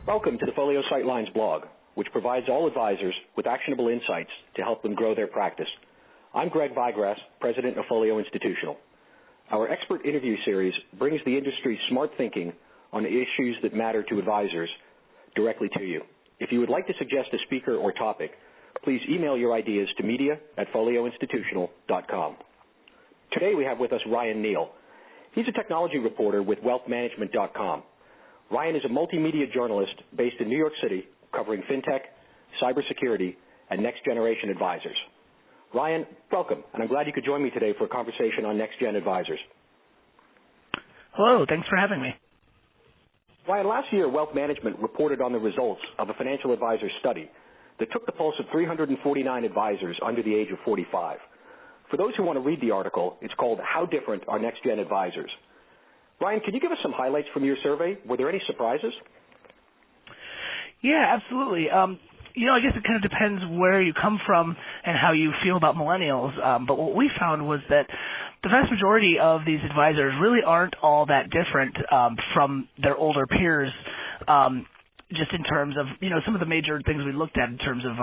Welcome to the Folio Sightlines blog, which provides all advisors with actionable insights to help them grow their practice. I'm Greg Vigras, President of Folio Institutional. Our expert interview series brings the industry's smart thinking on issues that matter to advisors directly to you. If you would like to suggest a speaker or topic, please email your ideas to media@follioinstitutional.com. Today we have with us Neal. He's a technology reporter with wealthmanagement.com. Ryan is a multimedia journalist based in New York City, covering fintech, cybersecurity, and NextGen Advisors. Ryan, welcome, and I'm glad you could join me today for a conversation on NextGen Advisors. Hello, thanks for having me. Ryan, last year, Wealth Management reported on the results of a financial advisor study that took the pulse of 349 advisors under the age of 45. For those who want to read the article, it's called How Different Are NextGen Advisors? Ryan, can you give us some highlights from your survey? Were there any surprises? Yeah, absolutely. I guess it kind of depends where you come from and how you feel about millennials. But what we found was that the vast majority of these advisors really aren't all that different from their older peers, just in terms of, some of the major things we looked at in terms of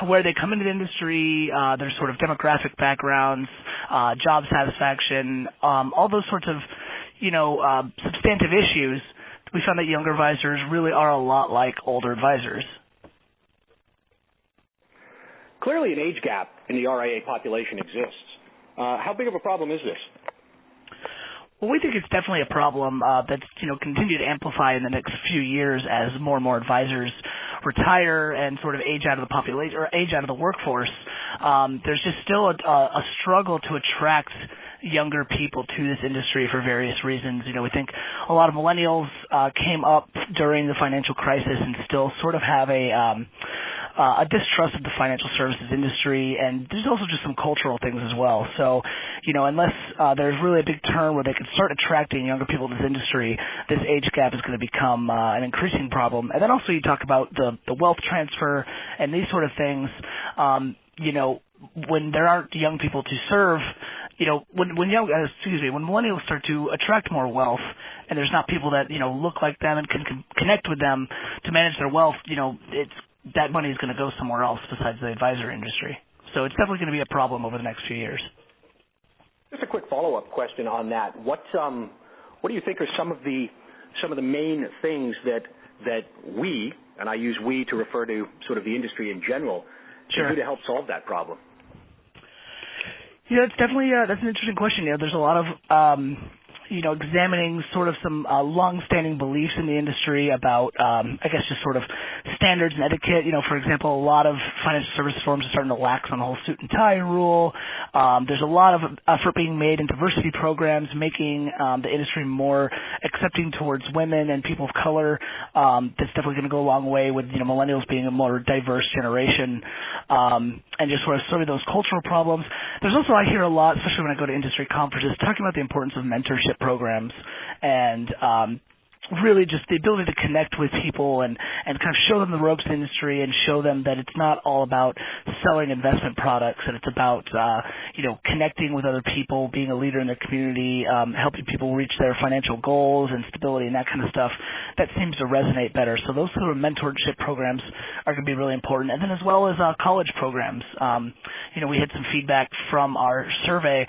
where they come into the industry, their sort of demographic backgrounds, job satisfaction, all those sorts of substantive issues. We found that younger advisors really are a lot like older advisors. Clearly an age gap in the RIA population exists. How big of a problem is this? Well, we think it's definitely a problem that's continue to amplify in the next few years as more and more advisors retire and sort of age out of the population or age out of the workforce. There's just still a struggle to attract younger people to this industry for various reasons. We think a lot of millennials came up during the financial crisis and still sort of have a distrust of the financial services industry, and there's also just some cultural things as well. So, unless there's really a big turn where they can start attracting younger people to this industry, this age gap is going to become an increasing problem. And then also you talk about the wealth transfer and these sort of things. When there aren't young people to serve, when millennials start to attract more wealth and there's not people that, look like them and can connect with them to manage their wealth, that money is going to go somewhere else besides the advisor industry. So it's definitely going to be a problem over the next few years. Just a quick follow-up question on that. What do you think are some of the main things that we, and I use we to refer to sort of the industry in general, can do to help solve that problem? Yeah, it's definitely that's an interesting question. There's a lot of examining sort of some long-standing beliefs in the industry about, just sort of standards and etiquette. For example, a lot of financial services firms are starting to lax on the whole suit and tie rule. There's a lot of effort being made in diversity programs, making the industry more accepting towards women and people of color. That's definitely going to go a long way with, millennials being a more diverse generation, and just sort of those cultural problems. There's also, I hear a lot, especially when I go to industry conferences, talking about the importance of mentorship programs and really just the ability to connect with people and kind of show them the ropes of the industry and show them that it's not all about selling investment products, and it's about, connecting with other people, being a leader in their community, helping people reach their financial goals and stability and that kind of stuff. That seems to resonate better. So those sort of mentorship programs are going to be really important. And then as well as college programs. We had some feedback from our survey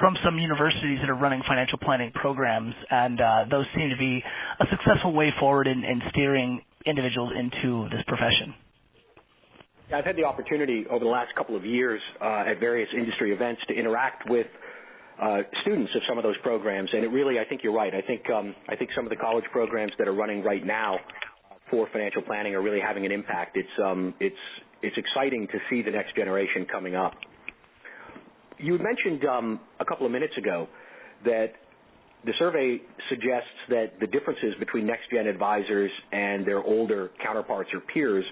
from some universities that are running financial planning programs, and those seem to be a successful way forward in steering individuals into this profession. I've had the opportunity over the last couple of years at various industry events to interact with students of some of those programs, and I think you're right. I think some of the college programs that are running right now for financial planning are really having an impact. It's exciting to see the next generation coming up. You had mentioned a couple of minutes ago that the survey suggests that the differences between NextGen advisors and their older counterparts or peers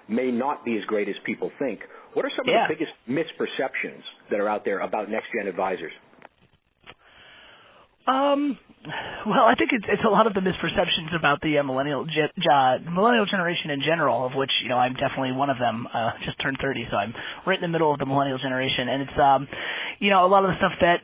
may not be as great as people think. What are some of the biggest misperceptions that are out there about NextGen advisors? Well, I think it's a lot of the misperceptions about the millennial generation in general, of which I'm definitely one of them. Just turned 30, so I'm right in the middle of the millennial generation, and it's a lot of the stuff that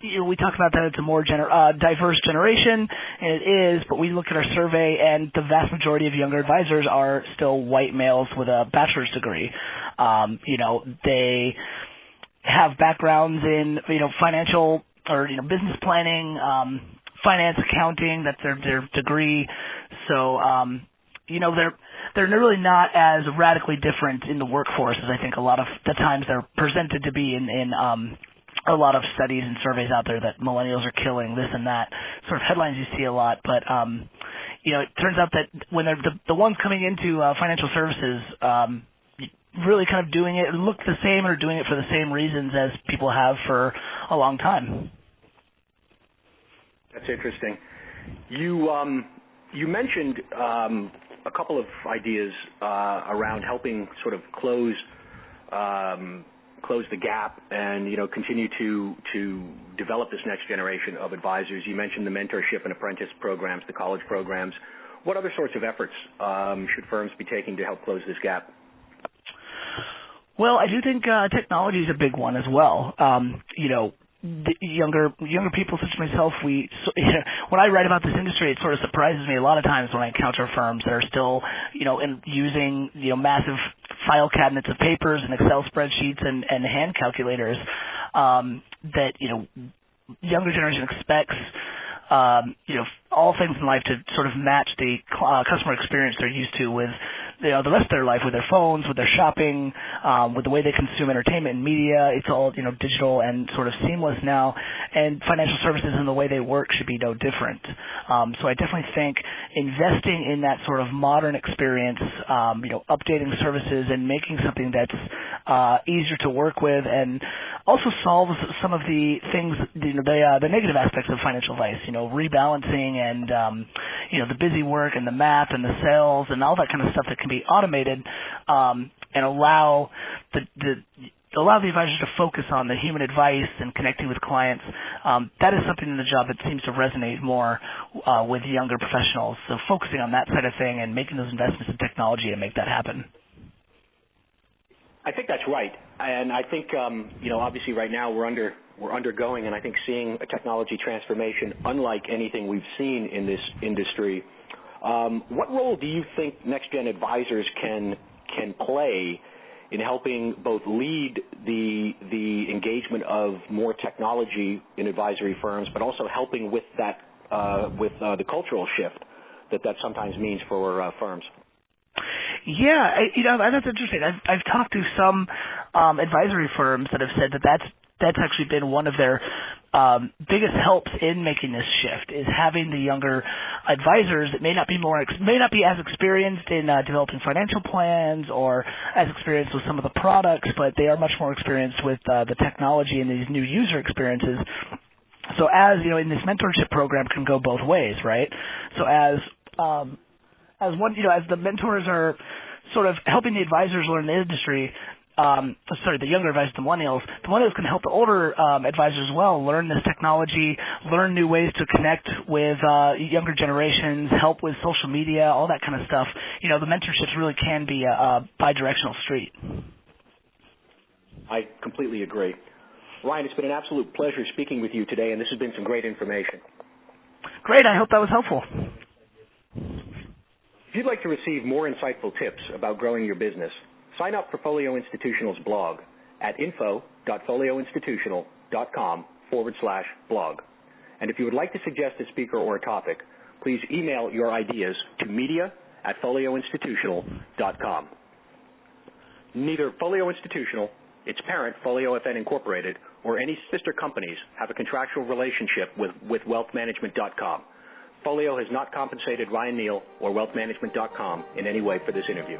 we talk about that it's a more diverse generation, and it is. But we look at our survey, and the vast majority of younger advisors are still white males with a bachelor's degree. They have backgrounds in financial or business planning, finance, accounting. That's their degree. So they're really not as radically different in the workforce as I think a lot of the times they're presented to be in a lot of studies and surveys out there, that millennials are killing this and that sort of headlines you see a lot. But it turns out that when they're the ones coming into financial services, really kind of doing it look the same or doing it for the same reasons as people have for a long time. That's interesting. You mentioned a couple of ideas around helping sort of close the gap and continue to develop this next generation of advisors. You mentioned the mentorship and apprentice programs, the college programs. What other sorts of efforts should firms be taking to help close this gap? Well, I do think technology is a big one as well. The younger people such as myself, when I write about this industry, it sort of surprises me a lot of times when I encounter firms that are still, using massive file cabinets of papers and Excel spreadsheets and hand calculators. That younger generation expects all things in life to sort of match the customer experience they're used to with the rest of their life, with their phones, with their shopping, with the way they consume entertainment and media. It's all digital and sort of seamless now, and financial services and the way they work should be no different. So I definitely think investing in that sort of modern experience, updating services and making something that's easier to work with, and also solves some of the things, the negative aspects of financial advice, rebalancing and the busy work and the math and the sales and all that kind of stuff that can be automated, and allow the advisors to focus on the human advice and connecting with clients. That is something in the job that seems to resonate more with younger professionals. So focusing on that side of thing and making those investments in technology to make that happen. I think that's right, and I think obviously right now we're undergoing, and I think seeing a technology transformation unlike anything we've seen in this industry. What role do you think NextGen Advisors can play in helping both lead the engagement of more technology in advisory firms, but also helping with that with the cultural shift that sometimes means for firms? Yeah, that's interesting. I've talked to some advisory firms that have said that's actually been one of their biggest helps in making this shift, is having the younger advisors that may not be as experienced in developing financial plans or as experienced with some of the products, but they are much more experienced with the technology and these new user experiences. So as in this mentorship program can go both ways, right? So as the mentors are sort of helping the advisors learn the industry, the younger advisors, the millennials can help the older advisors as well learn this technology, learn new ways to connect with younger generations, help with social media, all that kind of stuff. The mentorships really can be a bi-directional street. I completely agree. Ryan, it's been an absolute pleasure speaking with you today, and this has been some great information. Great. I hope that was helpful. If you'd like to receive more insightful tips about growing your business, sign up for Folio Institutional's blog at info.folioinstitutional.com/blog. And if you would like to suggest a speaker or a topic, please email your ideas to media@folioinstitutional.com. Neither Folio Institutional, its parent, Folio FN Incorporated, or any sister companies have a contractual relationship with wealthmanagement.com. Folio has not compensated Ryan Neal or wealthmanagement.com in any way for this interview.